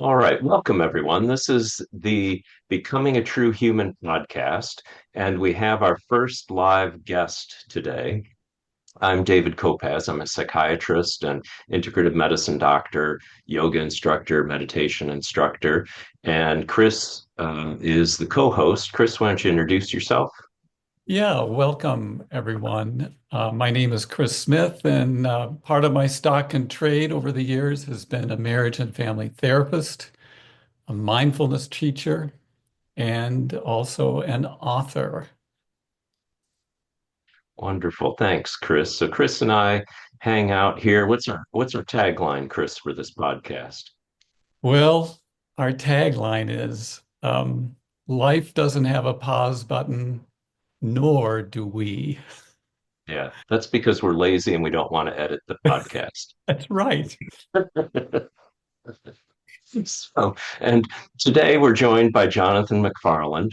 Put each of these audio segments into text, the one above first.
All right, welcome everyone. This is the Becoming a True Human podcast, and we have our first live guest today. I'm David Kopaz. I'm a psychiatrist and integrative medicine doctor, yoga instructor, meditation instructor, and Chris is the co-host. Chris, why don't you introduce yourself? Yeah, welcome everyone. My name is Chris Smith, and part of my stock and trade over the years has been a marriage and family therapist, a mindfulness teacher, and also an author. Wonderful. Thanks, Chris. So Chris and I hang out here. What's our tagline, Chris, for this podcast? Well, our tagline is life doesn't have a pause button, nor do we. Yeah, that's because we're lazy and we don't want to edit the podcast. That's right. So, and today we're joined by Jonathan McFarland,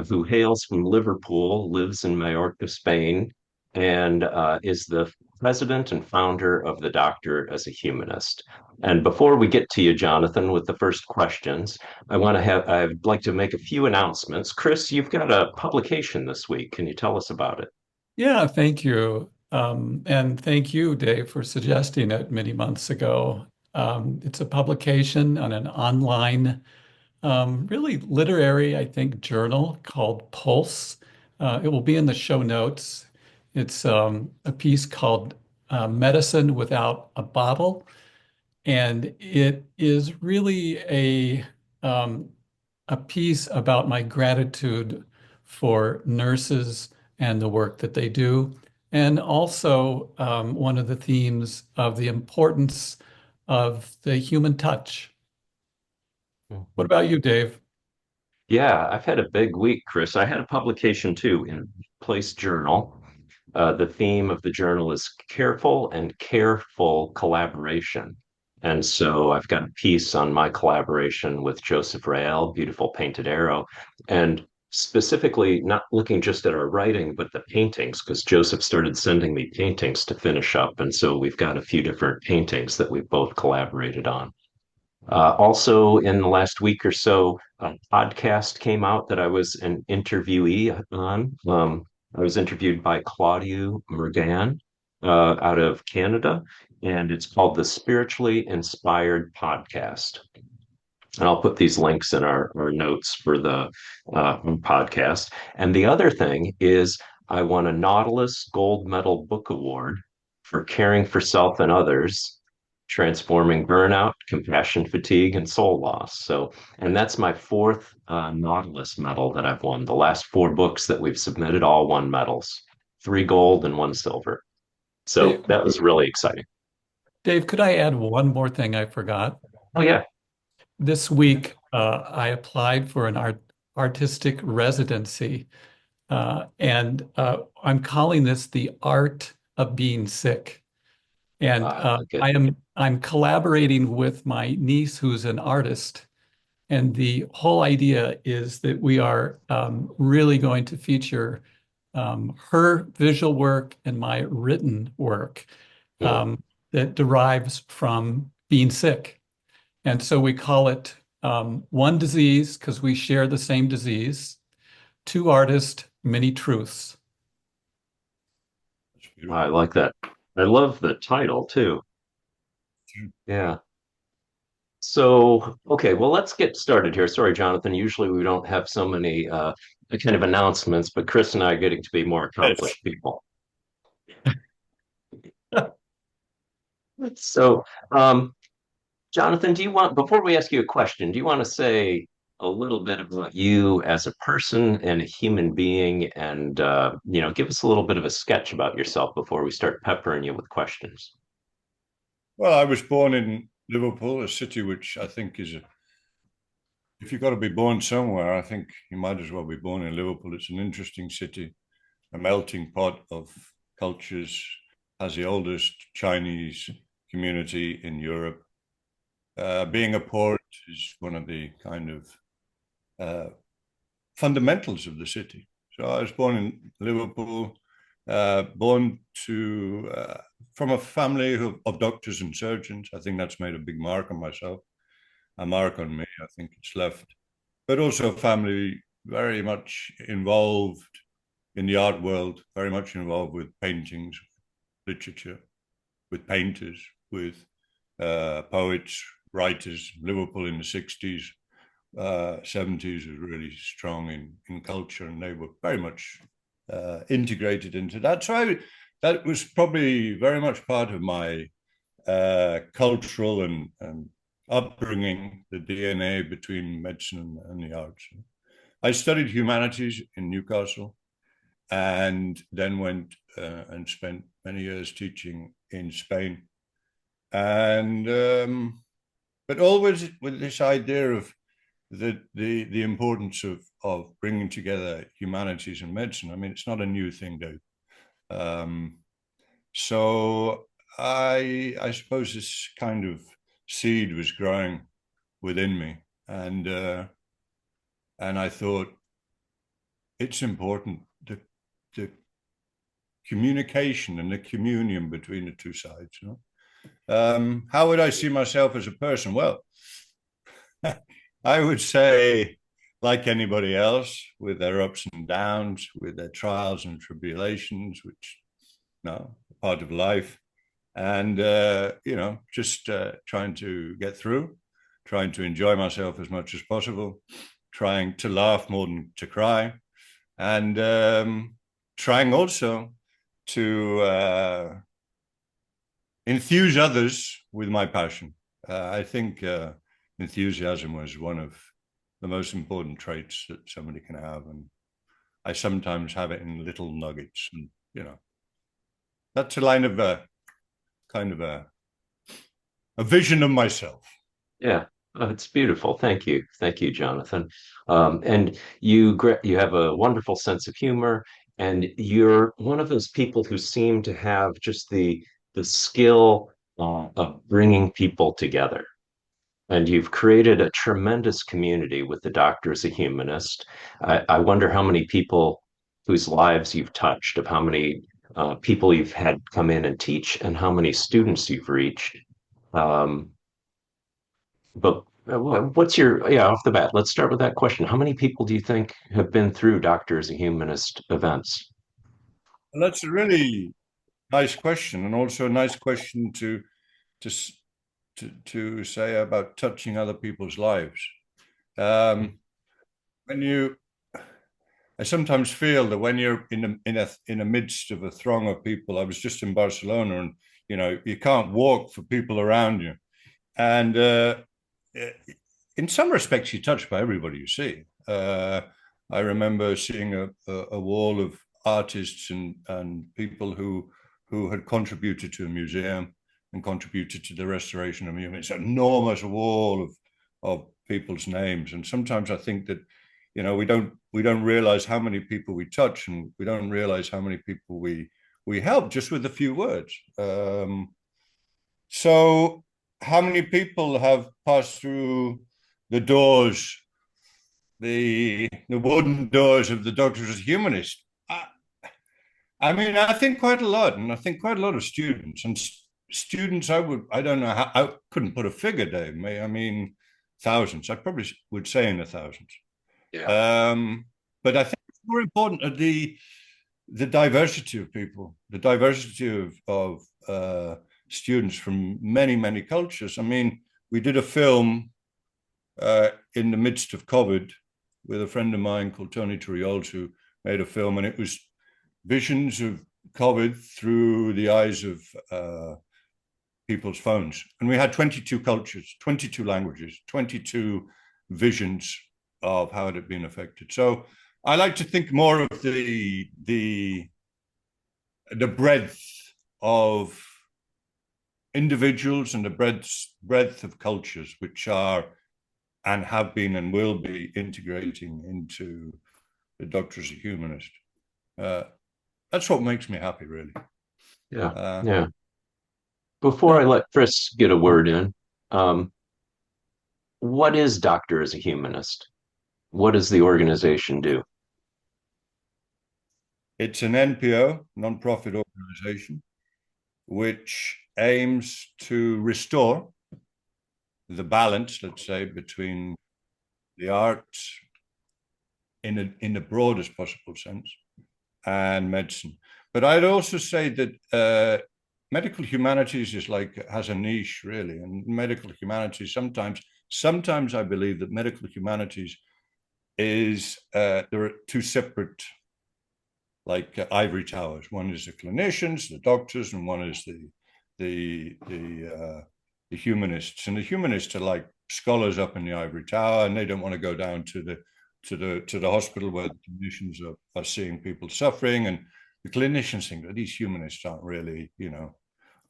who hails from Liverpool, lives in Majorca, Spain, and is the president and founder of the Doctor as a Humanist. And before we get to you, Jonathan, with the first questions, I'd like to make a few announcements. Chris, you've got a publication this week. Can you tell us about it? Yeah, thank you. And thank you, Dave, for suggesting it many months ago. It's a publication on an online, really literary, I think, journal called Pulse. It will be in the show notes. It's a piece called Medicine Without a Bottle. And it is really a piece about my gratitude for nurses and the work that they do, and also one of the themes of the importance of the human touch. What Mhm. about you, Dave? Yeah, I've had a big week, Chris. I had a publication too in Place Journal. The theme of the journal is careful and careful collaboration. And so I've got a piece on my collaboration with Joseph Rael, Beautiful Painted Arrow, and specifically not looking just at our writing, but the paintings, because Joseph started sending me paintings to finish up. And so we've got a few different paintings that we've both collaborated on. Also, in the last week or so, a podcast came out that I was an interviewee on. I was interviewed by Claudio Mergan out of Canada, and it's called the Spiritually Inspired Podcast. And I'll put these links in our notes for the podcast. And the other thing is, I won a Nautilus Gold Medal Book Award for caring for self and others, transforming burnout, compassion fatigue, and soul loss. So, and that's my fourth Nautilus medal that I've won. The last four books that we've submitted all won medals, three gold and one silver. So Dave, that was really exciting. Dave, could I add one more thing I forgot? Oh, yeah. This week, I applied for an artistic residency, and I'm calling this the art of being sick. And I like it. I'm collaborating with my niece, who's an artist, and the whole idea is that we are really going to feature her visual work and my written work Hmm. that derives from being sick. And so we call it one disease because we share the same disease, two artists, many truths. That's I beautiful. like that. I love the title too. Yeah. So, okay, well, let's get started here. Sorry, Jonathan. Usually we don't have so many kind of announcements, but Chris and I are getting to be more Yes. accomplished people. So, um, Jonathan, before we ask you a question, do you want to say a little bit about you as a person and a human being and, give us a little bit of a sketch about yourself before we start peppering you with questions? Well, I was born in Liverpool, a city which I think if you've got to be born somewhere, I think you might as well be born in Liverpool. It's an interesting city, a melting pot of cultures, has the oldest Chinese community in Europe. Being a port is one of the kind of uh, fundamentals of the city. So I was born in Liverpool, born to from a family of doctors and surgeons. I think that's made a big mark on myself. a mark on me. I think it's left, but also a family very much involved in the art world, very much involved with paintings, literature, with painters, with poets, writers. Liverpool in the 60s, 70s was really strong in culture, and they were very much integrated into that. So that was probably very much part of my cultural and upbringing, the DNA between medicine and the arts. I studied humanities in Newcastle, and then went and spent many years teaching in Spain. And but always with this idea of the importance of bringing together humanities and medicine. I mean, it's not a new thing, Dave. So I suppose this kind of seed was growing within me, and I thought it's important, the communication and the communion between the two sides. You know? How would I see myself as a person? Well, I would say, like anybody else, with their ups and downs, with their trials and tribulations, which are part of life, and just trying to get through, trying to enjoy myself as much as possible, trying to laugh more than to cry, and trying also to enthuse others with my passion. I think enthusiasm was one of the most important traits that somebody can have, and I sometimes have it in little nuggets. And that's a line of kind of a vision of myself. Yeah, it's beautiful. Thank you, Jonathan. And you have a wonderful sense of humor, and you're one of those people who seem to have just the skill of bringing people together. And you've created a tremendous community with the Doctor as a Humanist. I wonder how many people whose lives you've touched, of how many people you've had come in and teach, and how many students you've reached. Um, but what's your, yeah, off the bat, let's start with that question. How many people do you think have been through Doctor as a Humanist events? And that's a really nice question, and also a nice question to to say about touching other people's lives. When you, I sometimes feel that when you're in a midst of a throng of people. I was just in Barcelona, and you can't walk for people around you, and in some respects, you're touched by everybody you see. I remember seeing a wall of artists and people who had contributed to a museum and contributed to the restoration of a museum. It's an enormous wall of people's names, and sometimes I think that we don't realize how many people we touch, and we don't realize how many people we help just with a few words. So how many people have passed through the doors, the wooden doors of the Doctors as Humanist? I mean, I think quite a lot, and I think quite a lot of students. And students, I don't know how, I couldn't put a figure, Dave. I mean, thousands. I probably would say in the thousands. Yeah. But I think it's more important that the diversity of people, the diversity of students from many cultures. I mean, we did a film in the midst of COVID with a friend of mine called Tony Turiols, who made a film, and it was visions of COVID through the eyes of people's phones. And we had 22 cultures, 22 languages, 22 visions of how it had been affected. So I like to think more of the breadth of individuals and the breadth of cultures which are and have been and will be integrating into the Doctor as a Humanist. That's what makes me happy, really. Yeah. Yeah. Before I let Chris get a word in, um, what is Doctor as a Humanist? What does the organization do? It's an NPO, non-profit organization, which aims to restore the balance, let's say, between the arts in the broadest possible sense and medicine. But I'd also say that medical humanities is like has a niche really, and medical humanities sometimes I believe that medical humanities is there are two separate like ivory towers. One is the clinicians, the doctors, and one is the humanists. And the humanists are like scholars up in the ivory tower, and they don't want to go down to the hospital where the clinicians are seeing people suffering. And the clinicians think that these humanists aren't really,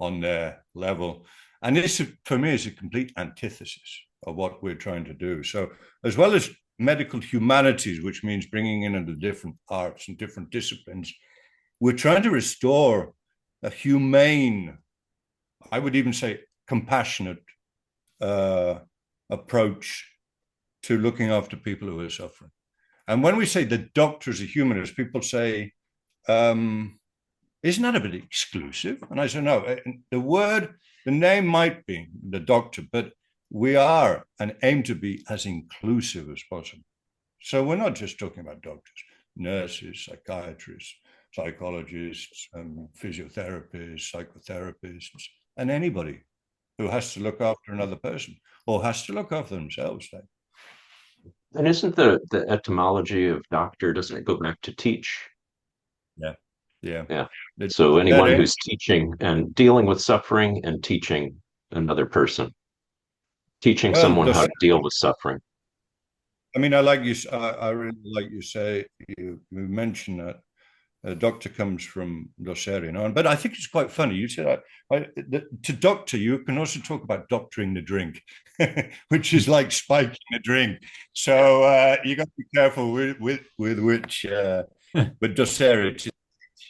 on their level. And this, for me, is a complete antithesis of what we're trying to do. So, as well as medical humanities, which means bringing in the different arts and different disciplines, we're trying to restore a humane, I would even say compassionate approach to looking after people who are suffering. And when we say the doctor is a humanist, people say, isn't that a bit exclusive? And I say, no, the name might be the doctor, but we are and aim to be as inclusive as possible. So we're not just talking about doctors, nurses, psychiatrists, psychologists, physiotherapists, psychotherapists, and anybody who has to look after another person or has to look after themselves. And isn't the etymology of doctor, doesn't it go back to teach? Yeah. Yeah. Yeah. So anyone who's teaching and dealing with suffering and teaching another person, teaching someone how to deal with suffering. I mean, I really like you say, you mentioned that a doctor comes from docere, but I think it's quite funny. You said to doctor, you can also talk about doctoring the drink, which is like spiking the drink. So you got to be careful with which, but docere.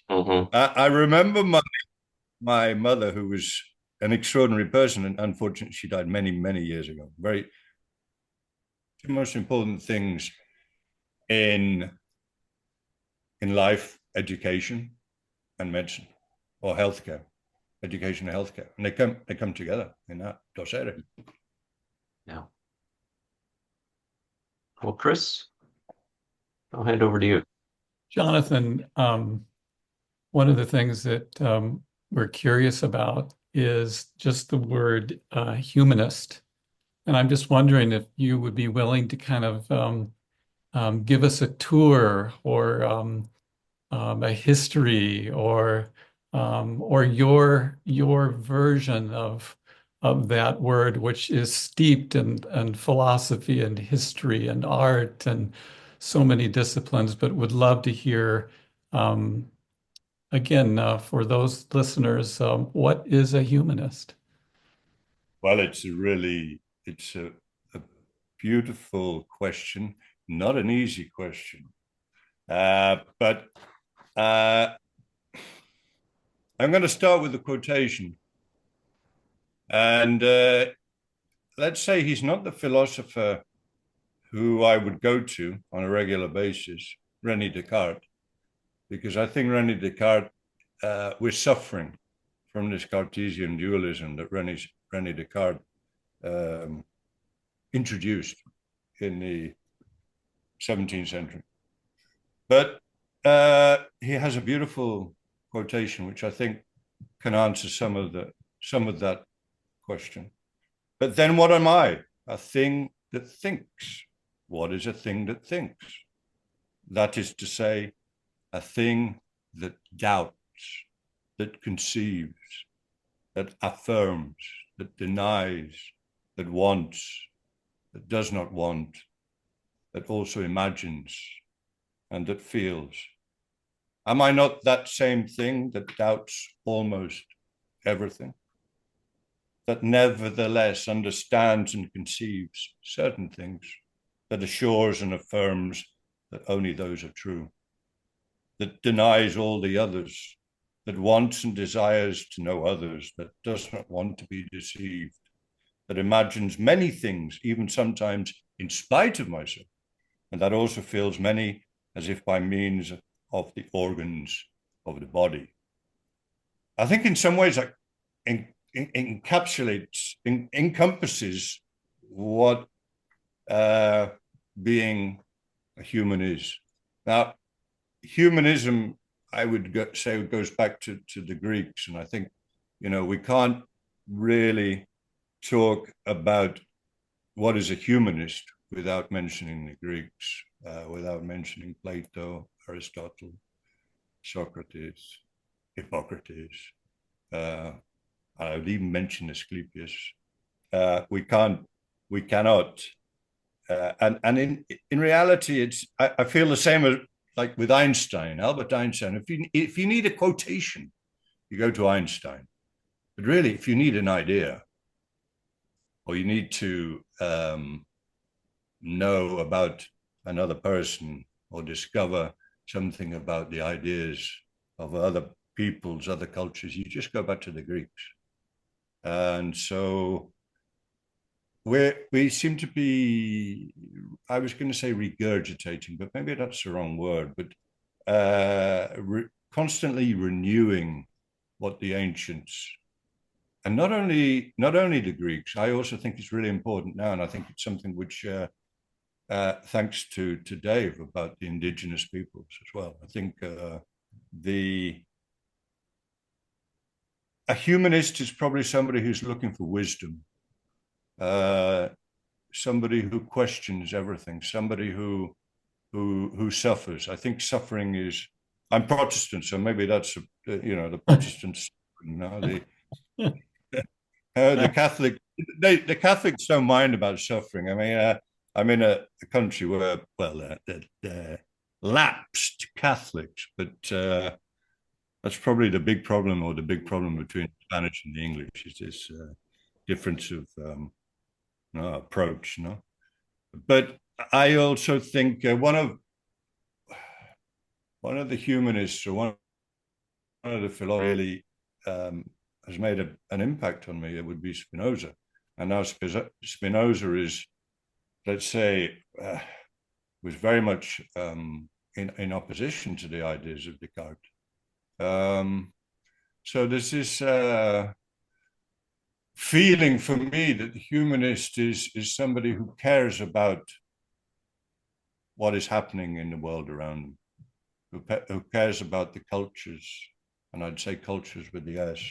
I remember my mother, who was an extraordinary person, and unfortunately she died many, many years ago. The most important things in life, education and medicine, or healthcare, education and healthcare, and they come together in that docere. Yeah. Well, Chris, I'll hand over to you. Jonathan, one of the things that we're curious about is just the word humanist. And I'm just wondering if you would be willing to kind of give us a tour or a history or your version of that word, which is steeped in philosophy and history and art and so many disciplines, but would love to hear again for those listeners, what is a humanist? Well, it's a beautiful question, not an easy question. But I'm going to start with the quotation. And let's say he's not the philosopher who I would go to on a regular basis, René Descartes, because I think René Descartes, we're suffering from this Cartesian dualism that René Descartes introduced in the 17th century. But he has a beautiful quotation, which I think can answer some of that question. But then what am I? A thing that thinks. What is a thing that thinks? That is to say, a thing that doubts, that conceives, that affirms, that denies, that wants, that does not want, that also imagines, and that feels. Am I not that same thing that doubts almost everything? That nevertheless understands and conceives certain things, that assures and affirms that only those are true, that denies all the others, that wants and desires to know others, that does not want to be deceived, that imagines many things, even sometimes in spite of myself, and that also feels many as if by means of the organs of the body. I think in some ways that encompasses what being a human is. Now, humanism, I would say, goes back to the Greeks, and I think, we can't really talk about what is a humanist without mentioning the Greeks, without mentioning Plato, Aristotle, Socrates, Hippocrates. I would even mention Asclepius. We cannot. And in reality, I feel the same as like with Einstein, Albert Einstein. If you need a quotation, you go to Einstein. But really, if you need an idea, or you need to know about another person or discover something about the ideas of other peoples, other cultures, you just go back to the Greeks. And so we seem to be, I was going to say regurgitating, but maybe that's the wrong word, but constantly renewing what the ancients, and not only the Greeks, I also think it's really important now, and I think it's something which, thanks to Dave about the indigenous peoples as well. I think a humanist is probably somebody who's looking for wisdom, somebody who questions everything, somebody who suffers. I think suffering is. I'm Protestant, so maybe that's the Protestants. The Catholic, the Catholics don't mind about suffering. I mean, I'm in a country where, well, they're lapsed Catholics, but that's probably the big problem, or the big problem between Spanish and the English, is this difference of approach. But I also think one of the humanists, or one of the philosophers really has made an impact on me, it would be Spinoza. And now Spinoza is, let's say, was very much in opposition to the ideas of Descartes. So there's this feeling for me that the humanist is somebody who cares about what is happening in the world around them, who cares about the cultures, and I'd say cultures with the S.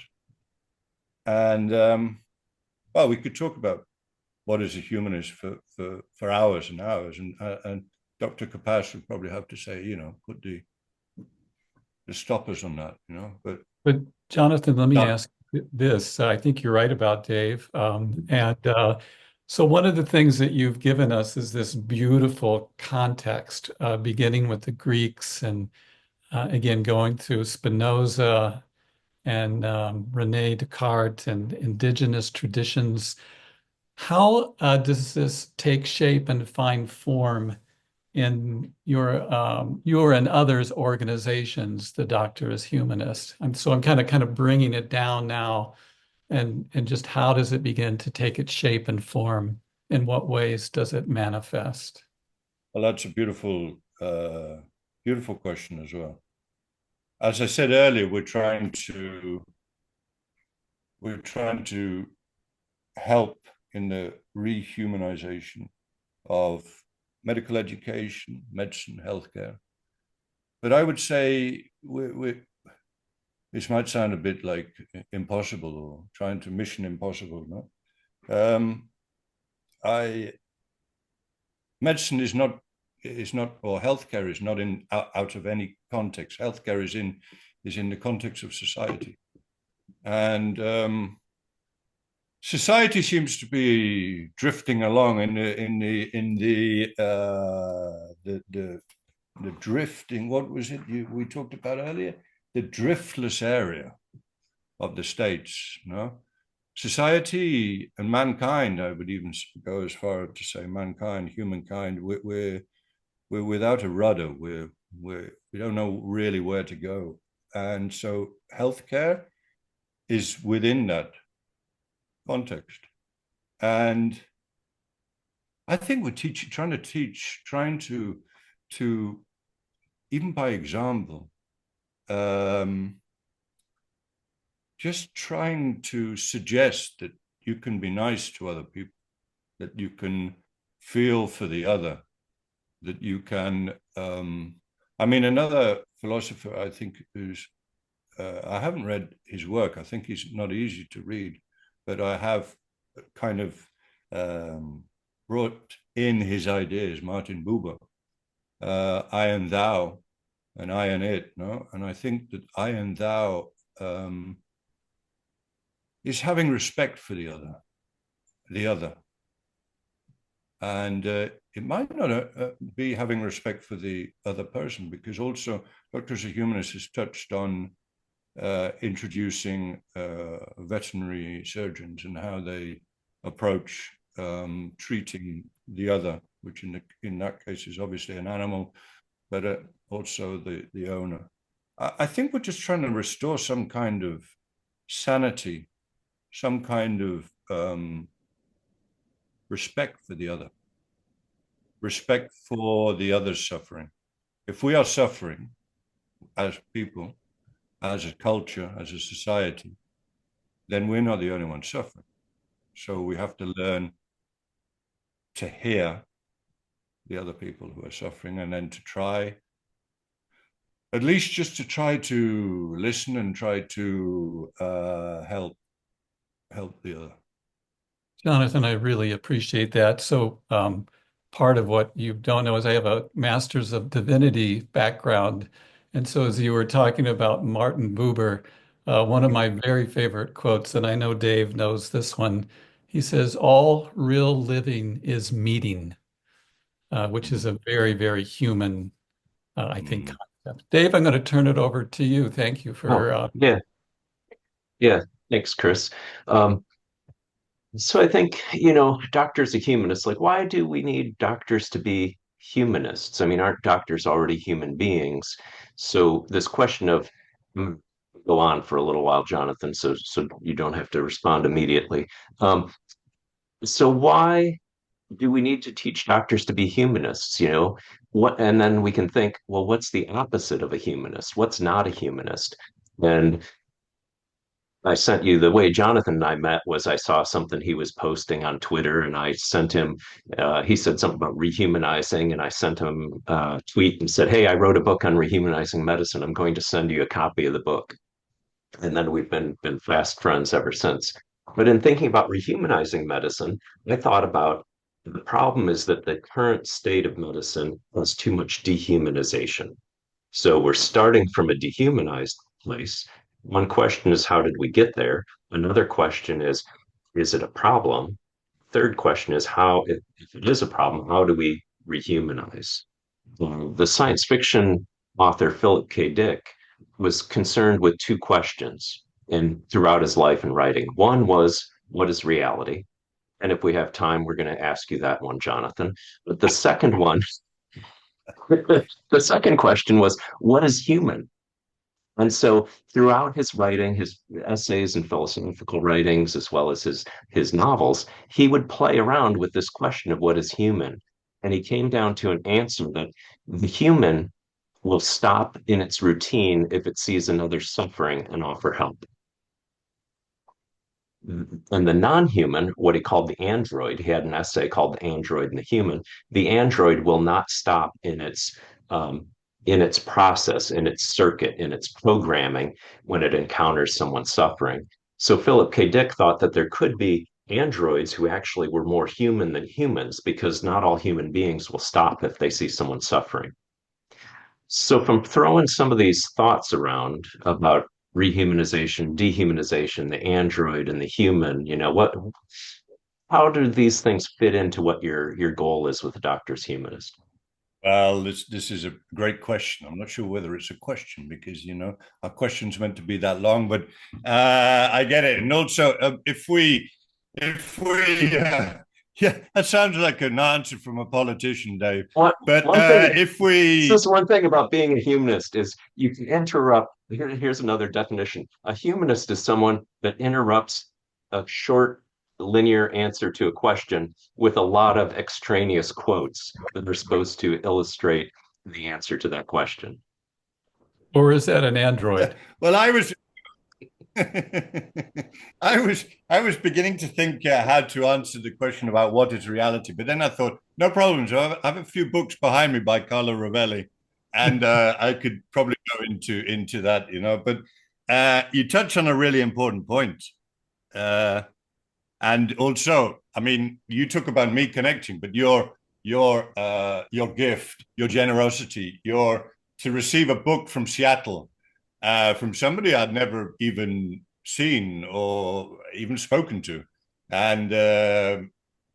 And well, we could talk about what is a humanist for hours and hours, and Dr. Kapash would probably have to say, put the stoppers on that, But Jonathan, let me ask this. I think you're right about Dave. So one of the things that you've given us is this beautiful context, beginning with the Greeks and again going through Spinoza and Rene Descartes and indigenous traditions. How does this take shape and find form in your and others' organizations, the Doctor is Humanist? I'm kind of bringing it down now, and just how does it begin to take its shape and form? In what ways does it manifest? Well, that's a beautiful question as well. As I said earlier, we're trying to help in the re-humanization of medical education, medicine, healthcare. But I would say this might sound a bit like impossible, or trying to mission impossible. No, medicine is not, or healthcare is not out of any context. Healthcare is in the context of society, and society seems to be drifting along in the drifting. What was it we talked about earlier? The driftless area of the states. No, society and mankind. I would even go as far to say mankind, humankind. We're without a rudder. We don't know really where to go, and so healthcare is within that context. And I think we're trying to even by example, just trying to suggest that you can be nice to other people, that you can feel for the other, that you can. I mean, another philosopher, I think, who's I haven't read his work. I think he's not easy to read, but I have kind of brought in his ideas, Martin Buber, I and thou, and I and it, no? And I think that I and thou is having respect for the other. And it might not be having respect for the other person, because also Dr. as a Humanist has touched on introducing veterinary surgeons and how they approach treating the other, which in that case is obviously an animal, but also the owner. I think we're just trying to restore some kind of sanity, some kind of respect for the other, respect for the other's suffering. If we are suffering as people, as a culture, as a society, then we're not the only ones suffering. So we have to learn to hear the other people who are suffering, and then to try, at least just to try to listen and try to help the other. Jonathan, I really appreciate that. So, part of what you don't know is I have a Master's of Divinity background. And so, as you were talking about Martin Buber, one of my very favorite quotes, and I know Dave knows this one, he says, "All real living is meeting," which is a very, very human, I think, concept. Dave, I'm going to turn it over to you. Thank you Oh, for. yeah, yeah. Thanks, Chris. So I think, doctors are humanists. Like, why do we need doctors to be humanists? I mean, aren't doctors already human beings? So this question of mm, go on for a little while, Jonathan, so you don't have to respond immediately. Um, so why do we need to teach doctors to be humanists? What, and then we can think, well, what's the opposite of a humanist? What's not a humanist? And I sent you the way Jonathan and I met was I saw something he was posting on Twitter, and I sent him. He said something about rehumanizing, and I sent him a tweet and said, "Hey, I wrote a book on rehumanizing medicine. I'm going to send you a copy of the book." And then we've been fast friends ever since. But in thinking about rehumanizing medicine, I thought about the problem is that the current state of medicine has too much dehumanization. So we're starting from a dehumanized place. One question is, how did we get there? Another question is it a problem? Third question is, if it is a problem, how do we rehumanize? The science fiction author Philip K. Dick was concerned with two questions throughout his life and writing. One was, what is reality? And if we have time, we're going to ask you that one, Jonathan. But the second one, the second question was, what is human? And so throughout his writing, his essays and philosophical writings, as well as his novels, he would play around with this question of what is human. And he came down to an answer that the human will stop in its routine if it sees another suffering and offer help. And the non-human, what he called the android, he had an essay called The Android and the Human. The android will not stop in its process, in its circuit, in its programming when it encounters someone suffering. So Philip K. Dick thought that there could be androids who actually were more human than humans because not all human beings will stop if they see someone suffering. So from throwing some of these thoughts around about rehumanization, dehumanization, the android and the human, how do these things fit into what your goal is with the doctor's humanist? Well, this is a great question. I'm not sure whether it's a question because our question's meant to be that long, but I get it. And also, if we, yeah, that sounds like an answer from a politician, Dave. But One thing, if we, this is one thing about being a humanist is you can interrupt. Here's another definition. A humanist is someone that interrupts a short linear answer to a question with a lot of extraneous quotes that are supposed to illustrate the answer to that question. Or is that an android? well, I was I was beginning to think how to answer the question about what is reality, but then I thought, no problem. So I have a few books behind me by Carlo Rovelli, and I could probably go into that, But you touch on a really important point, and also, I mean, you talk about me connecting, but your gift, your generosity, your to receive a book from Seattle from somebody I'd never even seen or even spoken to, and a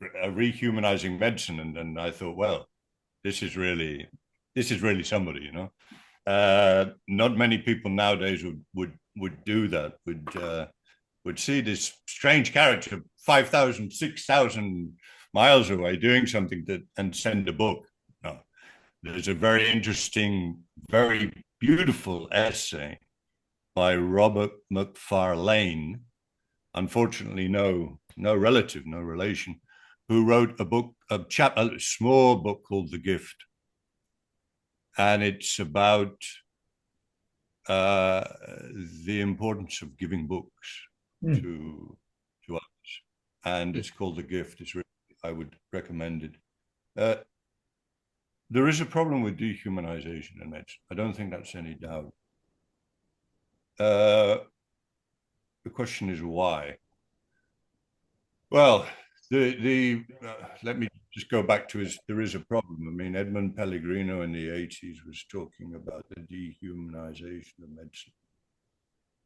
rehumanizing medicine. And I thought, well, this is really somebody, Not many people nowadays would do that. Would see this strange character 5,000, 6,000 miles away doing something that and send a book. No, there's a very interesting, very beautiful essay by Robert McFarlane, unfortunately no relative, no relation, who wrote a small book called The Gift. And it's about the importance of giving books to others. And it's called The Gift. I would recommend it. There is a problem with dehumanization in medicine. I don't think that's any doubt. The question is why? Well, let me just go back to there is a problem. I mean, Edmund Pellegrino in the 80s was talking about the dehumanization of medicine.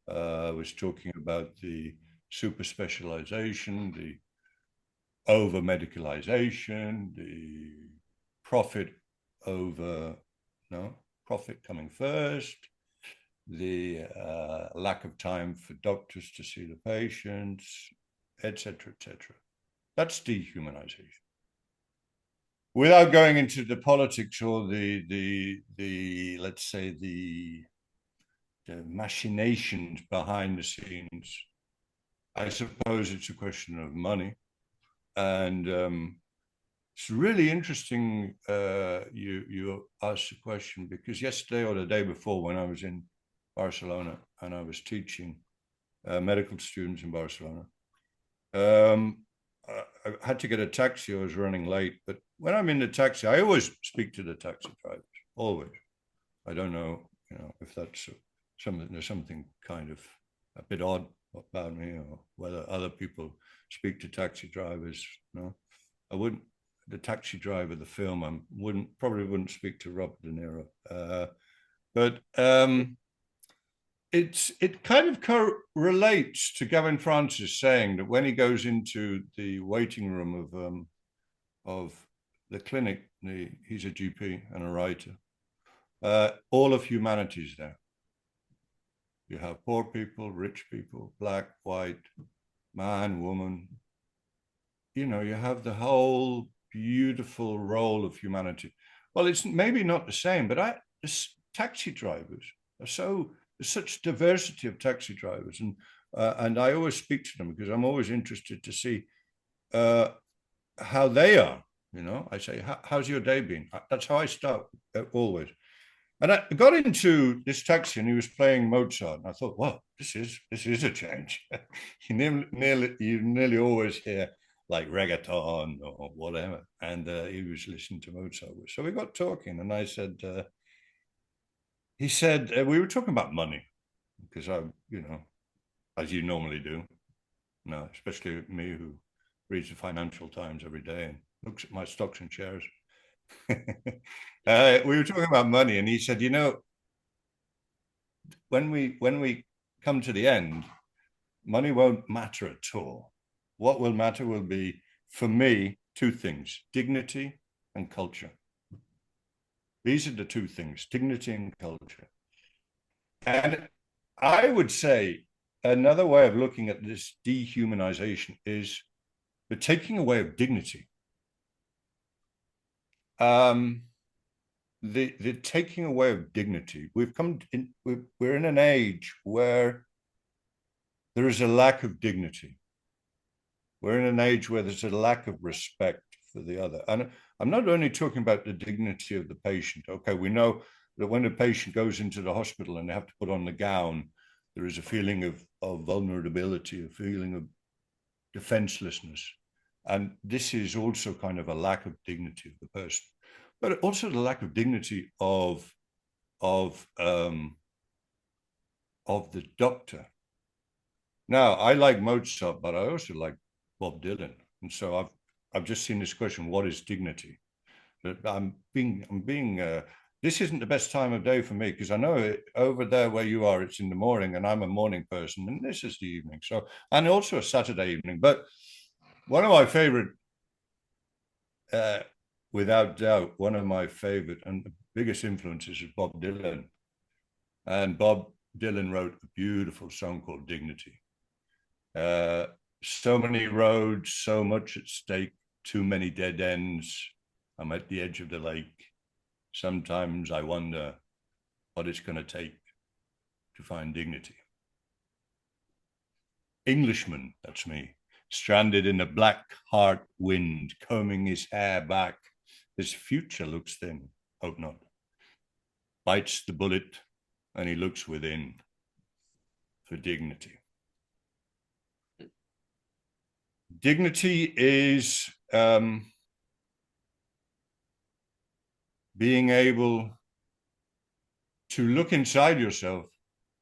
Was talking about the super specialization, the over medicalization, the profit profit coming first, the lack of time for doctors to see the patients, etc., etc. That's dehumanization. Without going into the politics or the let's say the machinations behind the scenes, I suppose it's a question of money. And it's really interesting you asked the question, because yesterday or the day before, when I was in Barcelona and I was teaching medical students in Barcelona, I had to get a taxi. I was running late, but when I'm in the taxi, I always speak to the taxi drivers. Always. I don't know, if that's there's something kind of a bit odd about me, or whether other people speak to taxi drivers. I wouldn't. The taxi driver, the film, I probably wouldn't speak to Robert De Niro, but it kind of relates to Gavin Francis saying that when he goes into the waiting room of the clinic, he's a GP and a writer. All of humanity is there. You have poor people, rich people, black, white, man, woman. You have the whole beautiful role of humanity. Well, it's maybe not the same, but taxi drivers are there's such diversity of taxi drivers, and I always speak to them because I'm always interested to see how they are. I say, how's your day been? That's how I start always. And I got into this taxi, and he was playing Mozart, and I thought, well, this is a change. you nearly always hear like reggaeton or whatever, and he was listening to Mozart. So we got talking, and I said, he said, we were talking about money, because I, as you normally do, especially me who reads the Financial Times every day and looks at my stocks and shares. We were talking about money, and he said, when we come to the end, money won't matter at all. What will matter will be, for me, two things: dignity and culture. These are the two things: dignity and culture. And I would say another way of looking at this dehumanization is the taking away of dignity. The taking away of dignity. We're in an age where there is a lack of dignity. We're in an age where there's a lack of respect for the other. And I'm not only talking about the dignity of the patient. Okay, we know that when a patient goes into the hospital and they have to put on the gown, There is a feeling of vulnerability, a feeling of defenselessness. And this is also kind of a lack of dignity of the person, but also the lack of dignity of the doctor. Now, I like Mozart, but I also like Bob Dylan, and so I've just seen this question: what is dignity? But this isn't the best time of day for me because I know over there where you are, it's in the morning, and I'm a morning person, and this is the evening. So, and also a Saturday evening. But one of my favorite, without doubt, one of my favorite and the biggest influences is Bob Dylan. And Bob Dylan wrote a beautiful song called Dignity. So many roads, so much at stake, too many dead ends. I'm at the edge of the lake. Sometimes I wonder what it's going to take to find dignity. Englishman, that's me, stranded in the black heart wind, combing his hair back. His future looks thin, hope not. Bites the bullet and he looks within for dignity. Dignity is being able to look inside yourself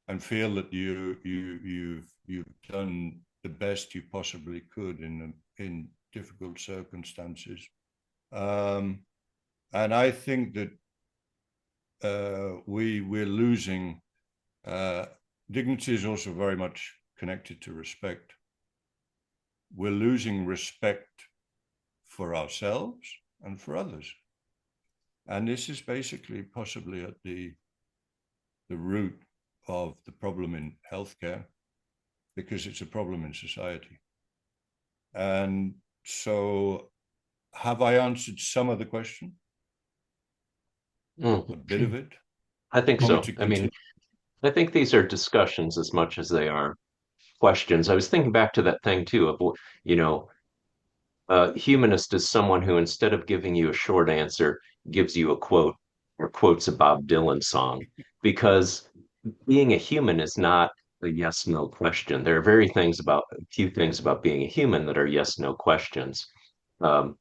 and feel that you've done the best you possibly could in difficult circumstances. And I think that we're losing. Dignity is also very much connected to respect. We're losing respect for ourselves and for others. And this is basically possibly at the root of the problem in healthcare, because it's a problem in society. And so, have I answered some of the question? A bit of it? I think so. I mean, I think these are discussions as much as they are questions. I was thinking back to that thing too of, you know, humanist is someone who, instead of giving you a short answer, gives you a quote or quotes a Bob Dylan song. Because being a human is not a yes no question. There are a few things about being a human that are yes no questions. Um,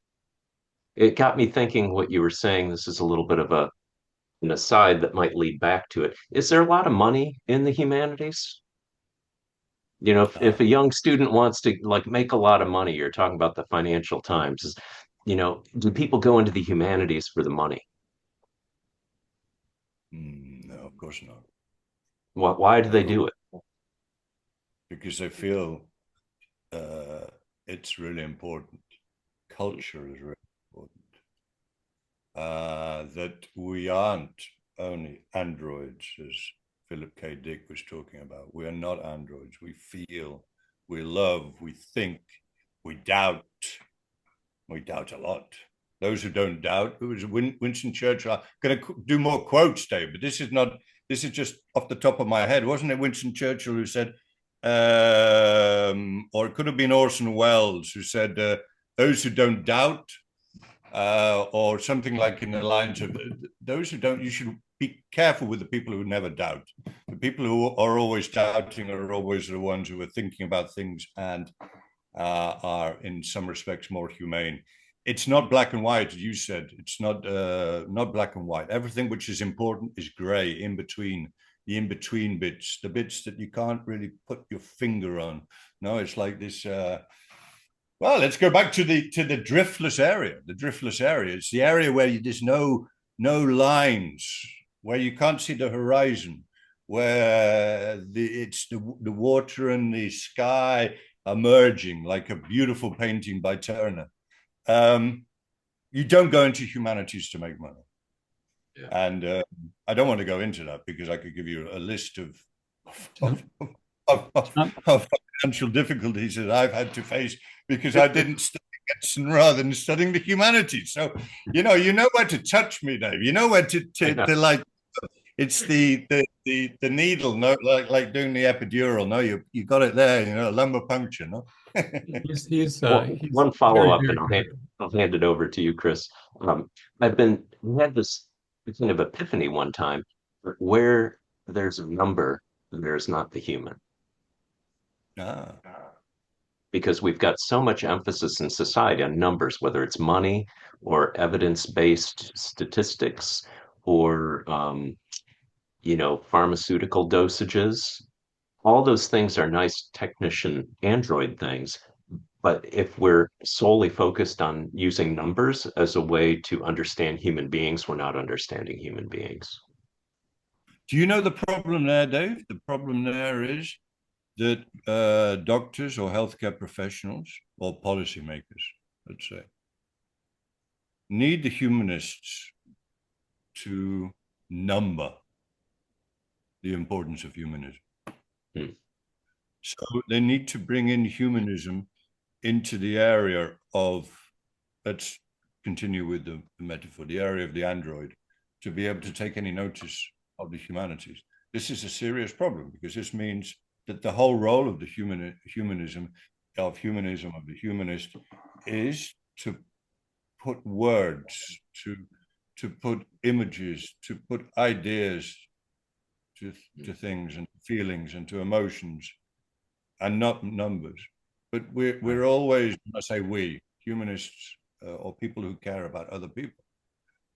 it got me thinking what you were saying. This is a little bit of an aside that might lead back to it. Is there a lot of money in the humanities? You know, if a young student wants to like make a lot of money, you're talking about the Financial Times, do people go into the humanities for the money? No, of course not. Why do they do it? Because they feel it's really important. Culture is really important. That we aren't only androids, as Philip K. Dick was talking about. We are not androids. We feel, we love, we think, we doubt. We doubt a lot. Those who don't doubt, it was Winston Churchill. I'm going to do more quotes, Dave, but this is just off the top of my head. Wasn't it Winston Churchill who said, or it could have been Orson Welles who said, those who don't doubt, or something like in the lines of those who don't, you should be careful with the people who never doubt. The people who are always doubting are always the ones who are thinking about things and are in some respects more humane. It's not black and white, as you said. It's not black and white. Everything which is important is gray, in between, the in-between bits, the bits that you can't really put your finger on. No, it's like this. Well, let's go back to the driftless area. The driftless area. It's the area where there's no lines, where you can't see the horizon, where it's the water and the sky are merging like a beautiful painting by Turner. You don't go into humanities to make money. Yeah. And I don't want to go into that because I could give you a list of financial difficulties that I've had to face because I didn't study medicine rather than studying the humanities. So, you know where to touch me, Dave. You know where to like. It's the needle, no, like doing the epidural. No, you got it there. You know, lumbar puncture. No. he's one follow-up, very, and I'll hand it over to you, Chris. We had this kind of epiphany one time where there's a number there's not the human. Ah, Because we've got so much emphasis in society on numbers, whether it's money or evidence-based statistics or pharmaceutical dosages. All those things are nice technician android things. But if we're solely focused on using numbers as a way to understand human beings, we're not understanding human beings. do you know the problem there, Dave? The problem there is that doctors or healthcare professionals or policymakers, let's say, need the humanists to number the importance of humanism. Hmm. So they need to bring in humanism into the area of, let's continue with the metaphor, the area of the android, to be able to take any notice of the humanities. This is a serious problem because this means that the whole role of the humanism of the humanist is to put words, to put images, to put ideas to things and feelings and to emotions and not numbers. But we're always, I say we, humanists or people who care about other people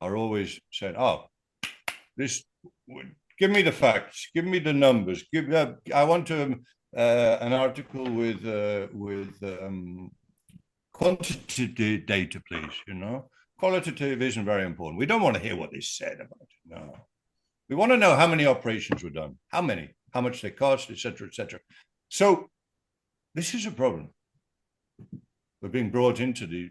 are always saying, oh, this, give me the facts, give me the numbers, I want to, an article with quantitative data, please, Qualitative isn't very important. We don't want to hear what they said about it, no. We want to know how many operations were done, how many, how much they cost, etc., etc. So this is a problem. We're being brought into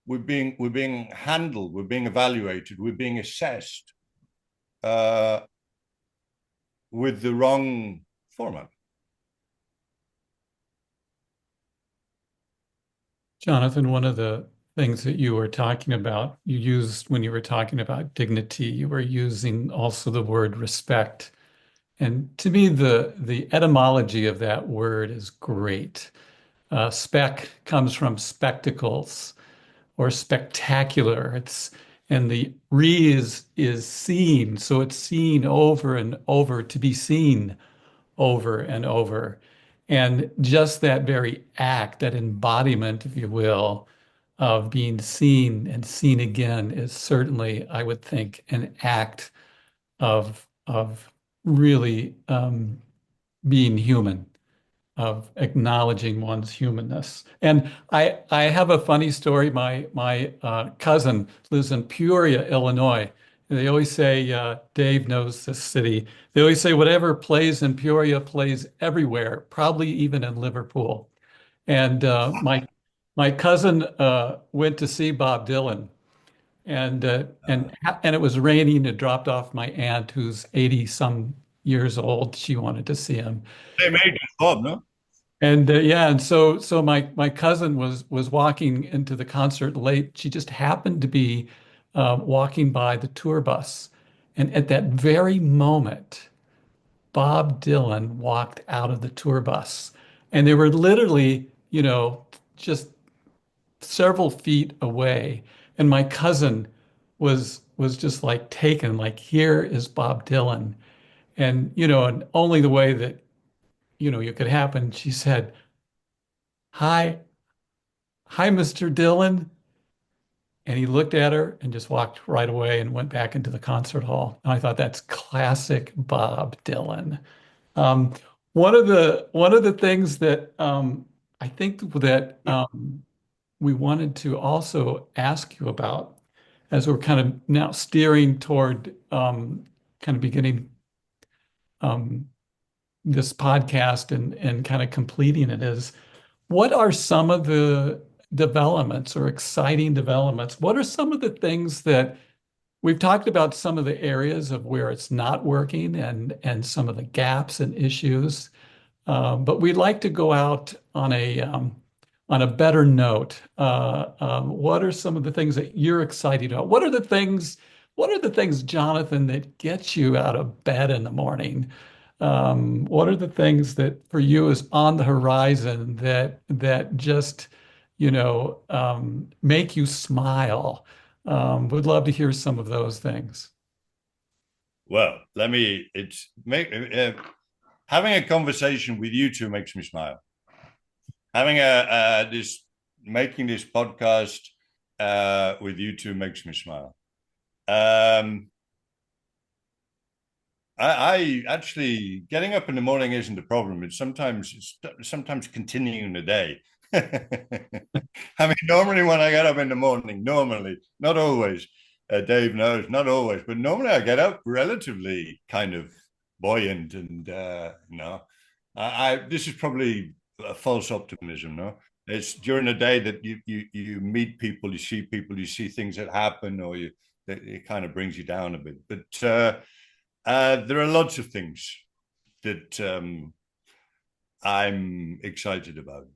we're being handled, we're being evaluated, we're being assessed with the wrong format. Jonathan, one of the things that you were talking about, you used when you were talking about dignity, you were using also the word respect. And to me, the etymology of that word is great. Spec comes from spectacles or spectacular. And the re is seen, so it's seen over and over, to be seen over and over. And just that very act, that embodiment, if you will, of being seen and seen again is certainly, I would think, an act of really being human, of acknowledging one's humanness. And I have a funny story. My cousin lives in Peoria, Illinois. And they always say, Dave knows this city. They always say whatever plays in Peoria plays everywhere, probably even in Liverpool. And my cousin went to see Bob Dylan, and it was raining. It dropped off my aunt, who's 80 some years old. She wanted to see him. Same age as Bob, no? And yeah, and so my cousin was walking into the concert late. She just happened to be walking by the tour bus, and at that very moment, Bob Dylan walked out of the tour bus, and they were literally, just several feet away, and my cousin was just like taken, like here is Bob Dylan, and and only the way that you could happen. She said, "Hi." Hi, Mr. Dillon. And he looked at her and just walked right away and went back into the concert hall. And I thought that's classic Bob Dylan. Um, one of the things that I think that we wanted to also ask you about, as we're kind of now steering toward kind of beginning um, this podcast and kind of completing it, is what are some of the developments or exciting developments? What are some of the things that we've talked about, some of the areas of where it's not working and some of the gaps and issues, but we'd like to go out on a better note. What are some of the things that you're excited about? What are the things, Jonathan, that gets you out of bed in the morning? What are the things that for you is on the horizon that just, make you smile? Would love to hear some of those things. Well, let me. It's make. having a conversation with you two makes me smile. Having making this podcast with you two makes me smile. I actually, getting up in the morning isn't the problem. It's sometimes continuing the day. I mean, normally when I get up in the morning, not always, Dave knows, not always, but normally I get up relatively kind of buoyant and, this is probably a false optimism, no? It's during the day that you meet people, you see people, you see things that happen, or it kind of brings you down a bit. But there are lots of things that I'm excited about.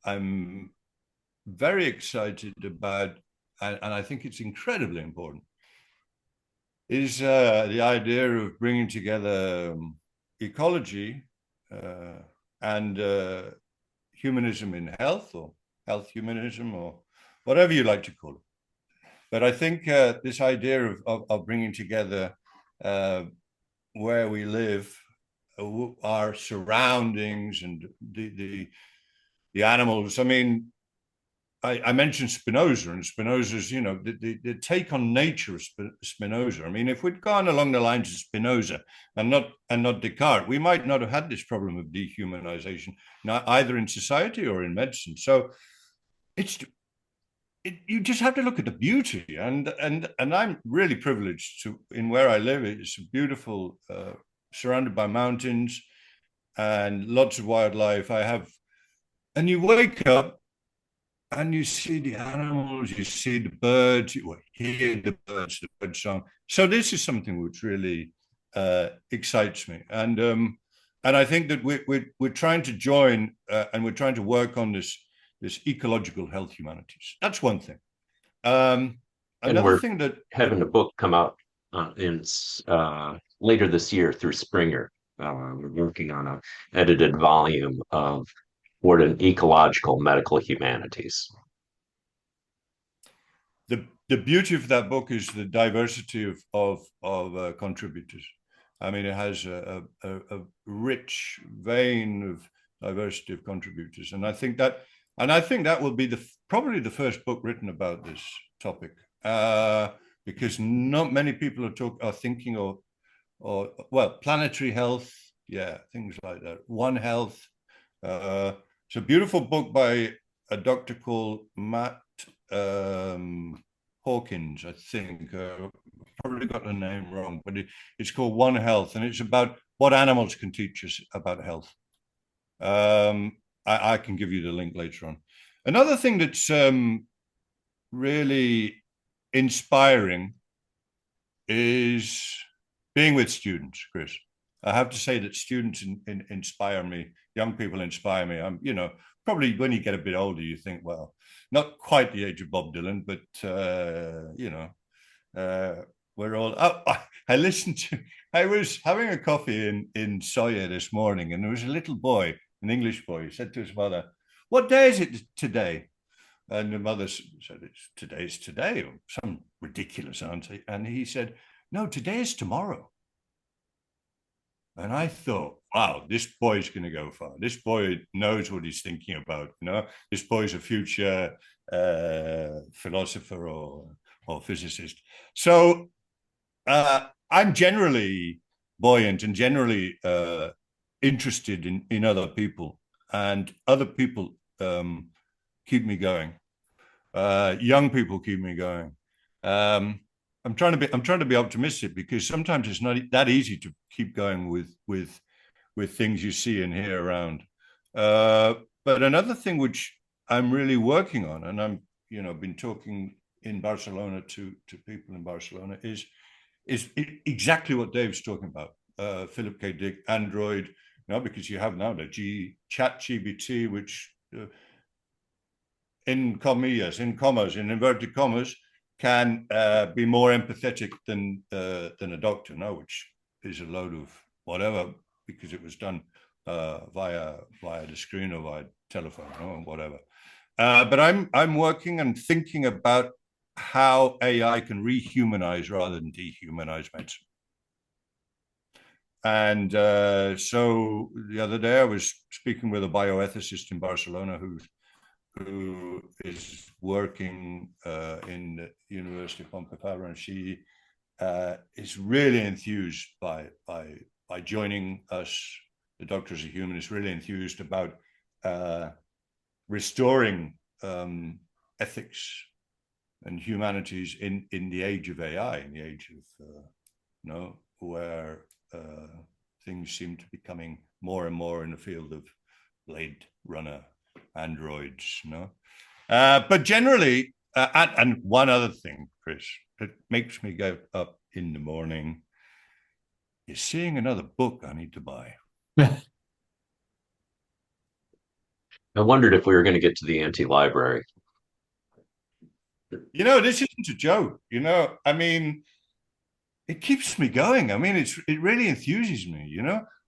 I'm very excited about, and I think it's incredibly important, is the idea of bringing together ecology and humanism in health, or health humanism, or whatever you like to call it. But I think this idea of bringing together where we live, our surroundings, and the animals. I mean, I mentioned Spinoza, and Spinoza's, the take on nature of Spinoza. I mean, if we'd gone along the lines of Spinoza and not Descartes, we might not have had this problem of dehumanization, either in society or in medicine. So you just have to look at the beauty, and I'm really privileged in where I live. It's beautiful, surrounded by mountains and lots of wildlife. And you wake up and you see the animals, you see the birds, you hear the bird song. So this is something which really excites me, and I think that we're trying to join and we're trying to work on this ecological health humanities. That's one thing. Another thing that having a book come out in later this year through Springer. We're working on an edited volume of What an Ecological Medical Humanities. The beauty of that book is the diversity of contributors. I mean, it has a rich vein of diversity of contributors, and I think that will be probably the first book written about this topic, because not many people are thinking or planetary health, things like that. One Health. It's a beautiful book by a doctor called Matt Hawkins, I think. Probably got the name wrong, but it's called One Health, and it's about what animals can teach us about health. I can give you the link later on. Another thing that's really inspiring is being with students, Chris. I have to say that students inspire me. Young people inspire me. I'm, probably when you get a bit older, you think, well, not quite the age of Bob Dylan, but we're all. I listened to. I was having a coffee in Soya this morning, and there was a little boy, an English boy, who said to his mother, "What day is it today?" And the mother said, "Today's today," or some ridiculous answer. And he said, "No, today is tomorrow." And I thought, wow, this boy's going to go far. This boy knows what he's thinking about. This boy's a future philosopher or physicist. So I'm generally buoyant and generally interested in other people, and other people keep me going. Young people keep me going. I'm trying to be optimistic, because sometimes it's not that easy to keep going with things you see and hear around. But another thing which I'm really working on, and I'm been talking in Barcelona to people in Barcelona, is exactly what Dave's talking about. Philip K. Dick, Android, because you have now the ChatGPT, which in inverted commas, can be more empathetic than a doctor, which is a load of whatever, because it was done via the screen or via telephone, and whatever. But I'm working and thinking about how AI can rehumanize rather than dehumanize medicine. And so the other day I was speaking with a bioethicist in Barcelona who is working in the University of Pompeu, and she is really enthused by joining us. The Doctors of Humanist, really enthused about restoring ethics and humanities in the age of AI, in the age of where things seem to be coming more and more in the field of Blade Runner androids, but generally, and one other thing, Chris, that makes me get up in the morning is seeing another book I need to buy. I wondered if we were going to get to the anti-library. This isn't a joke. I mean, it keeps me going. I mean, it really enthuses me.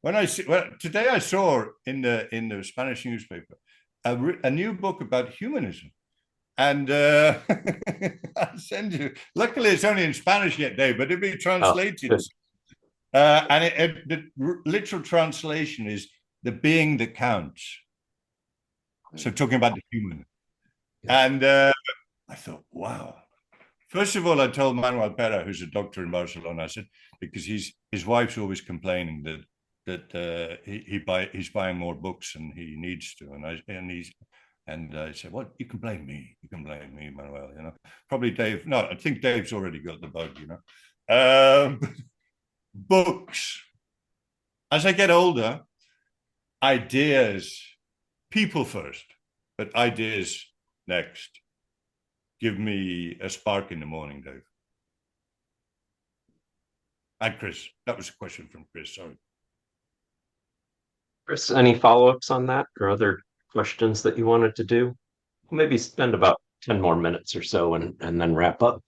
When I see, today I saw in the Spanish newspaper a new book about humanism, and I'll send you. Luckily, it's only in Spanish yet, Dave, but it'll be translated. And the literal translation is "the being that counts." So talking about the human, and I thought, wow. First of all, I told Manuel Pera, who's a doctor in Barcelona, I said, because his wife's always complaining that he's buying more books than he needs to, and I said, well, you can blame me, Manuel. Probably Dave. No, I think Dave's already got the bug. Books. As I get older, ideas, people first, but ideas next. Give me a spark in the morning, Dave. And Chris, that was a question from Chris, sorry. Chris, any follow-ups on that or other questions that you wanted to do? Maybe spend about 10 more minutes or so and then wrap up.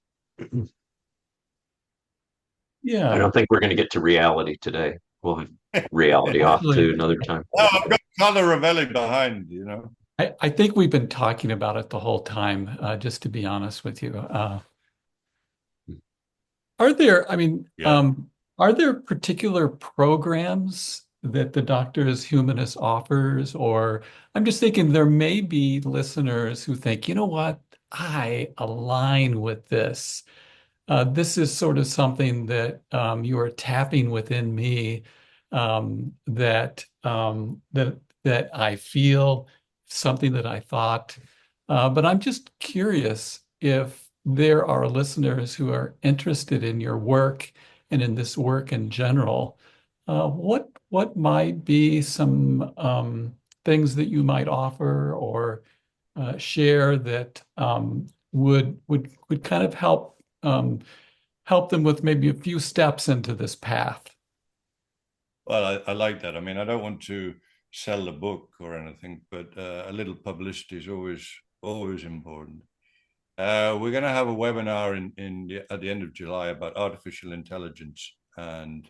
Yeah. I don't think we're going to get to reality today. We'll have reality off to another time. Oh, I've got Carlo Ravelli behind, I think we've been talking about it the whole time, just to be honest with you. Are there particular programs that the Doctors Humanist offers? Or I'm just thinking there may be listeners who think, you know what, I align with this. This is sort of something that you are tapping within me, that I feel, something that I thought. But I'm just curious if there are listeners who are interested in your work and in this work in general. What might be some things that you might offer or share that would kind of help them with maybe a few steps into this path? Well, I like that. I mean, I don't want to sell the book or anything, but a little publicity is always important. We're going to have a webinar at the end of July about artificial intelligence and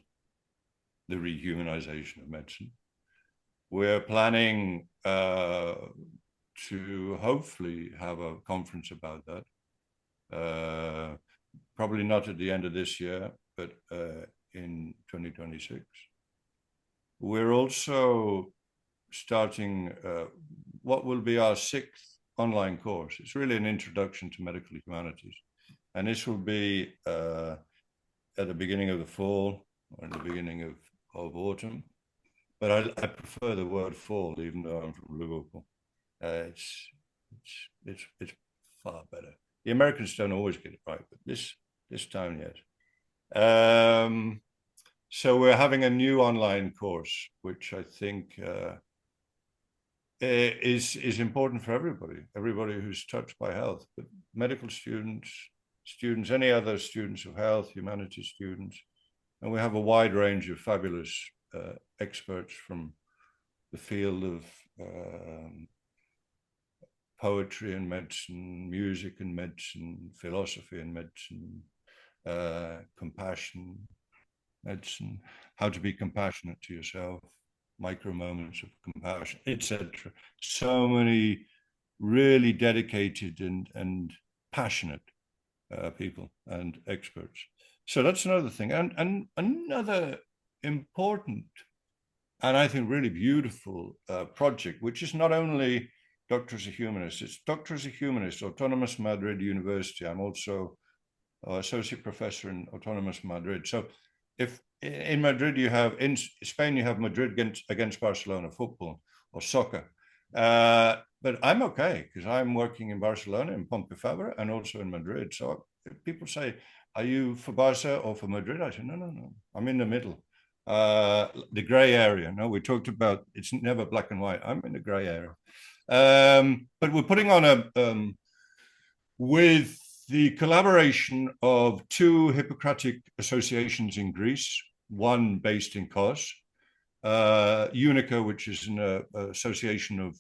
the rehumanization of medicine. We're planning to hopefully have a conference about that. Probably not at the end of this year, but in 2026. We're also starting what will be our 6th online course. It's really an introduction to medical humanities. And this will be at the beginning of the fall or the beginning of autumn. But I prefer the word fall, even though I'm from Liverpool. It's far better. The Americans don't always get it right, but this time, yes. So we're having a new online course, which I think is important for everybody who's touched by health, but medical students, any other students of health, humanities students, and we have a wide range of fabulous experts from the field of poetry and medicine, music and medicine, philosophy and medicine, compassion, medicine, how to be compassionate to yourself, micro moments of compassion, etc. So many really dedicated and passionate people and experts. So that's another thing. And another important and I think really beautiful project, which is not only Doctor as a Humanist, it's Doctor as a Humanist, Autonomous Madrid University. I'm also associate professor in Autonomous Madrid. So if in Madrid you have, in Spain you have Madrid against Barcelona football or soccer. But I'm okay because I'm working in Barcelona, in Pompefabra, and also in Madrid. So if people say, are you for Barca or for Madrid? I say, no. I'm in the middle. The gray area. No, we talked about it's never black and white. I'm in the gray area. But we're putting on with the collaboration of two Hippocratic associations in Greece, one based in Kos, UNICA, which is an association of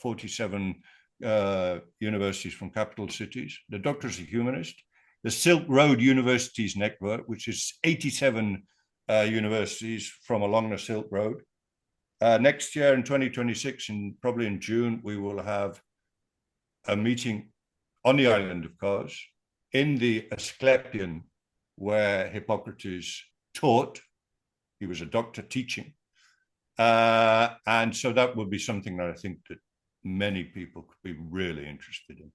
47 universities from capital cities, the Doctors of Humanist, the Silk Road Universities Network, which is 87 universities from along the Silk Road. Next year in 2026, and probably in June, we will have a meeting on the island of Kos in the Asclepion where Hippocrates taught. He was a doctor teaching. And so that would be something that I think that many people could be really interested in.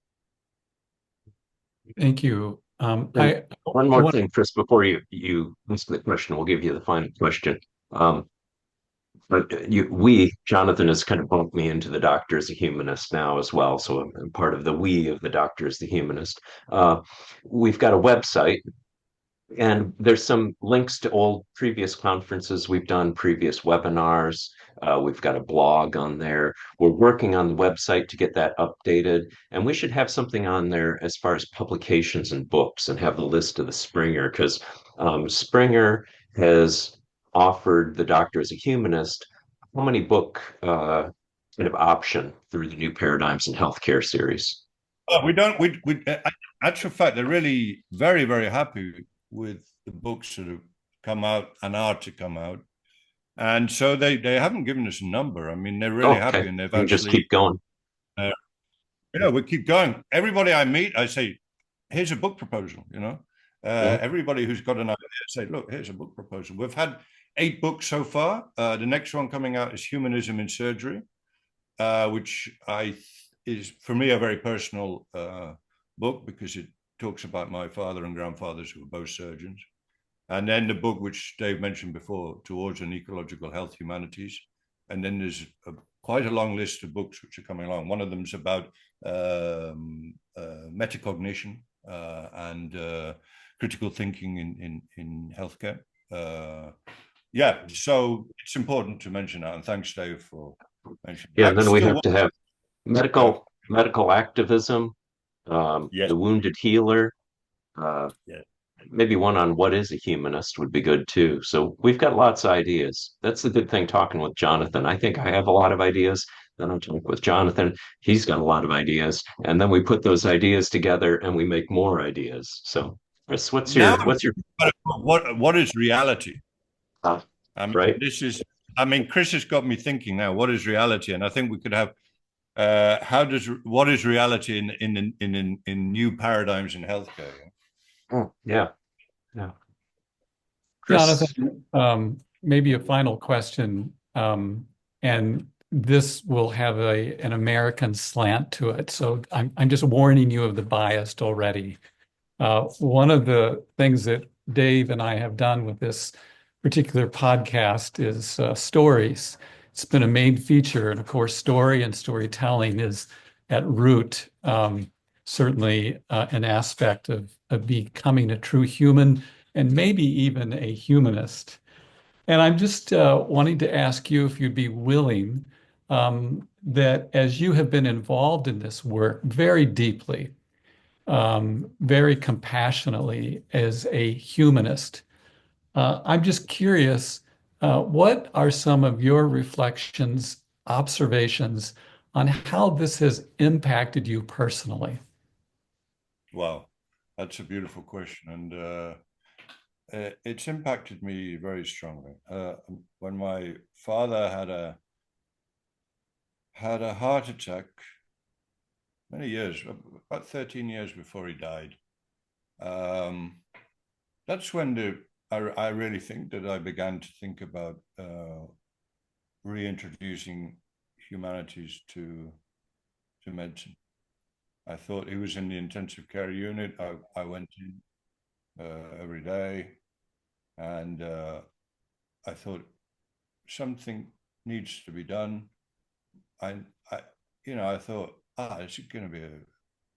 Thank you. One more thing, Chris, before you answer the question, we'll give you the final question. But Jonathan has kind of bumped me into the Doctor as a Humanist now as well. So I'm part of the we of the Doctor as the Humanist. We've got a website, and there's some links to old previous conferences we've done, previous webinars. We've got a blog on there. We're working on the website to get that updated. And we should have something on there as far as publications and books and have the list of the Springer, because Springer has offered the Doctor as a Humanist how many book kind of option through the New Paradigms in Healthcare series. We don't, actual fact, they're really very, very happy with the books that have come out and are to come out. And so they haven't given us a number. I mean, they're really happy, and they've actually just keep going. We keep going. Everybody I meet, I say, here's a book proposal, Everybody who's got an idea, say, look, here's a book proposal. We've had 8 books so far. The next one coming out is Humanism in Surgery, which is for me a very personal book because it talks about my father and grandfathers who were both surgeons. And then the book which Dave mentioned before, Towards an Ecological Health Humanities. And then there's quite a long list of books which are coming along. One of them is about metacognition and critical thinking in healthcare. So it's important to mention that. And thanks, Dave, for mentioning. Yeah, and then we have to have medical activism, yes. The Wounded Healer. Yeah. Maybe one on what is a humanist would be good too. So we've got lots of ideas. That's the good thing talking with Jonathan. I think I have a lot of ideas. Then I talk with Jonathan. He's got a lot of ideas. And then we put those ideas together and we make more ideas. So Chris, what's your what is reality? Right. Chris has got me thinking now, what is reality? And I think we could have what is reality in new paradigms in healthcare? Yeah. Chris? Jonathan, maybe a final question, and this will have an American slant to it. So I'm just warning you of the bias already. One of the things that Dave and I have done with this particular podcast is stories. It's been a main feature, and of course, story and storytelling is at root certainly an aspect of becoming a true human and maybe even a humanist. And I'm just wanting to ask you if you'd be willing that as you have been involved in this work very deeply, very compassionately as a humanist, I'm just curious, what are some of your reflections, observations on how this has impacted you personally? Wow, that's a beautiful question. And it's impacted me very strongly. When my father had a heart attack many years, about 13 years before he died, that's when I really think that I began to think about reintroducing humanities to medicine. I thought he was in the intensive care unit. I went in every day, and I thought something needs to be done. I, I I thought, it's going to be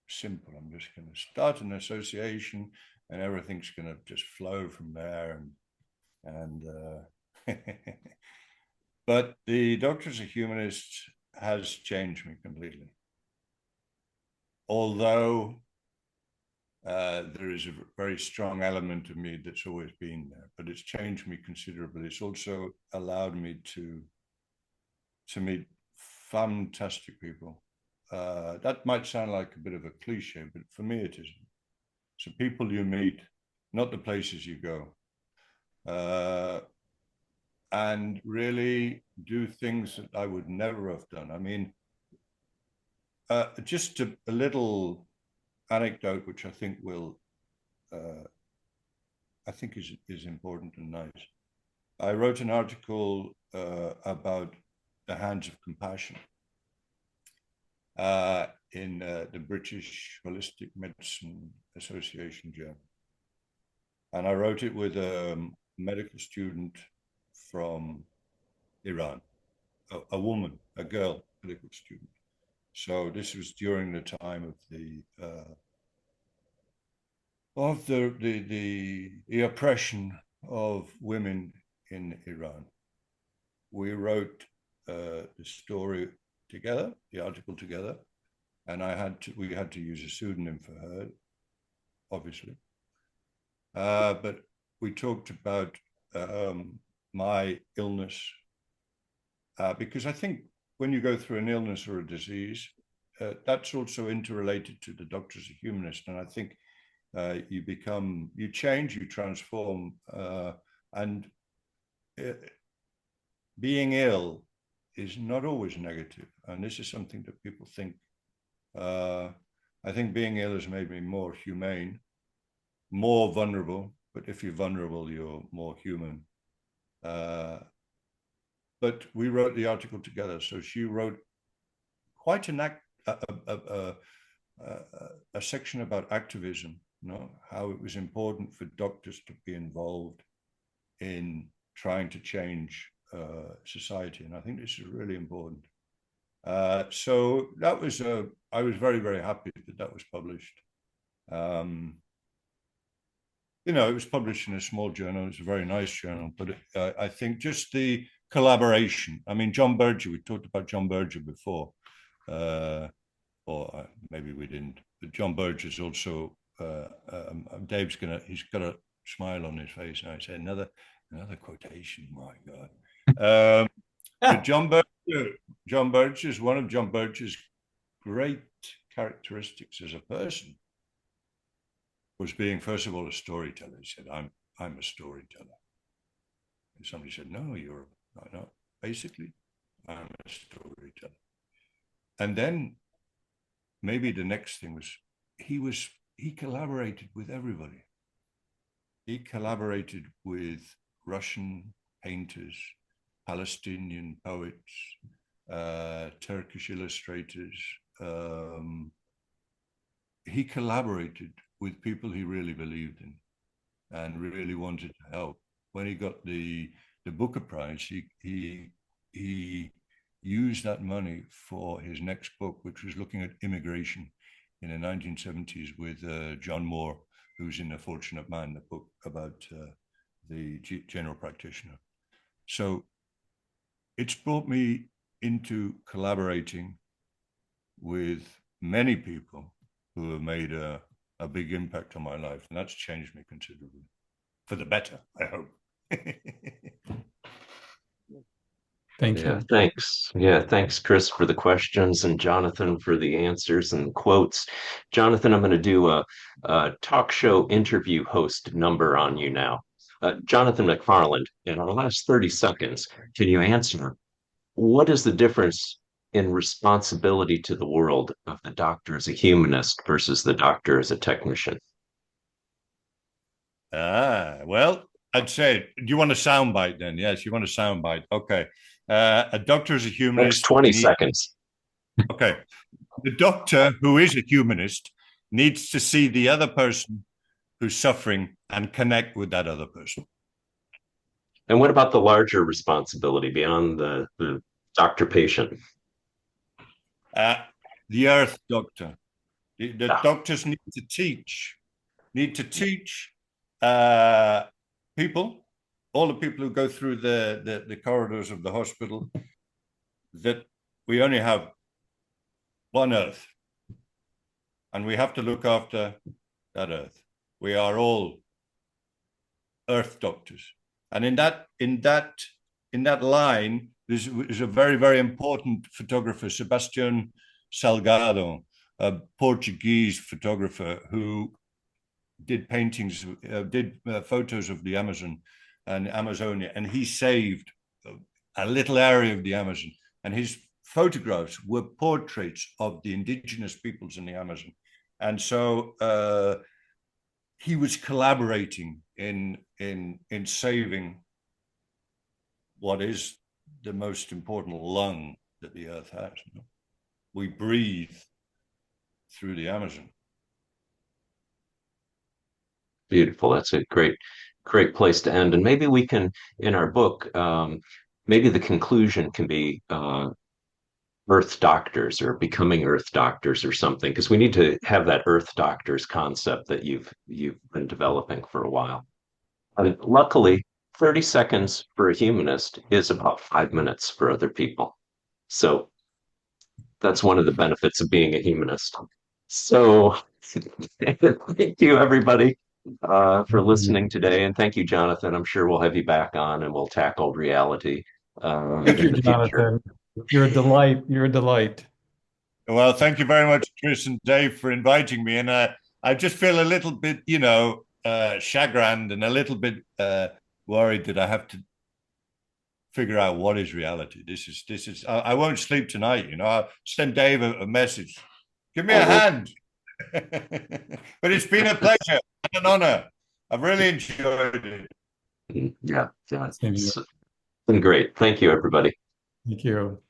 simple. I'm just going to start an association, and everything's going to just flow from there. And but the Doctors of Humanists has changed me completely. Although there is a very strong element of me that's always been there, but it's changed me considerably. It's also allowed me to meet fantastic people. That might sound like a bit of a cliche, but for me it isn't. So people you meet, not the places you go, and really do things that I would never have done. I mean, just a little anecdote, which I think is important and nice. I wrote an article about the Hands of Compassion in the British Holistic Medicine Association journal. And I wrote it with a medical student from Iran, a woman, a girl medical student. So this was during the time of the oppression of women in Iran. We wrote the story together, the article together, and we had to use a pseudonym for her, obviously. But we talked about my illness, because I think when you go through an illness or a disease, that's also interrelated to the Doctors of Humanist. And I think you change, you transform, and being ill is not always negative. And this is something that people think. I think being ill has made me more humane, more vulnerable. But if you're vulnerable, you're more human. But we wrote the article together. So she wrote quite a section about activism, how it was important for doctors to be involved in trying to change society. And I think this is really important. So that was I was very, very happy that was published. It was published in a small journal. It's a very nice journal, but I think just the collaboration. I mean, John Berger, we talked about John Berger before, or maybe we didn't, but John Berger is also, he's got a smile on his face. And I say another quotation, my God. But John Berger is one of John Berger's great characteristics as a person was being, first of all, a storyteller. He said, I'm a storyteller. And somebody said, no, you're not. Basically, I'm a storyteller. And then maybe the next thing was he collaborated with everybody. He collaborated with Russian painters, Palestinian poets, Turkish illustrators. He collaborated with people he really believed in and really wanted to help. When he got the Booker Prize, he used that money for his next book, which was looking at immigration in the 1970s with John Moore, who's in The Fortunate Man, the book about the general practitioner. So it's brought me into collaborating with many people who have made a big impact on my life. And that's changed me considerably. For the better, I hope. Thank you. Thanks. Yeah, thanks, Chris, for the questions, and Jonathan for the answers and quotes. Jonathan, I'm going to do a talk show interview host number on you now. Jonathan McFarland, in our last 30 seconds, can you answer what is the difference in responsibility to the world of the doctor as a humanist versus the doctor as a technician? Well, I'd say, do you want a soundbite then? Yes, you want a soundbite. Okay. A doctor is a Next humanist. 20 seconds. Okay. The doctor, who is a humanist, needs to see the other person who's suffering and connect with that other person. And what about the larger responsibility beyond the doctor patient? The earth doctor. The Ah, doctors need to teach people, all the people who go through the corridors of the hospital, that we only have one earth, and we have to look after that earth. We are all earth doctors, and in that line, there's a very, very important photographer, Sebastian Salgado, a Portuguese photographer who did paintings, did photos of the Amazon and Amazonia, and he saved a little area of the Amazon, and his photographs were portraits of the indigenous peoples in the Amazon. And so he was collaborating in saving what is the most important lung that the earth has. We breathe through the Amazon. beautiful. That's a great place to end. And maybe we can, in our book, maybe the conclusion can be Earth doctors or becoming Earth doctors or something, because we need to have that Earth doctors concept that you've been developing for a while. And luckily, 30 seconds for a humanist is about 5 minutes for other people. So that's one of the benefits of being a humanist. So thank you, everybody, for listening today. And thank you, Jonathan. I'm sure we'll have you back on and we'll tackle reality Thank you, in the future. Jonathan. You're a delight. You're a delight. Well, thank you very much, Chris and Dave, for inviting me. And I just feel a little bit, chagrined and a little bit worried that I have to figure out what is reality. This is. I won't sleep tonight. I'll send Dave a message. Give me a hand. But it's been a pleasure and an honor. I've really enjoyed it. Yeah, Same here. it's been great. Thank you, everybody. Thank you.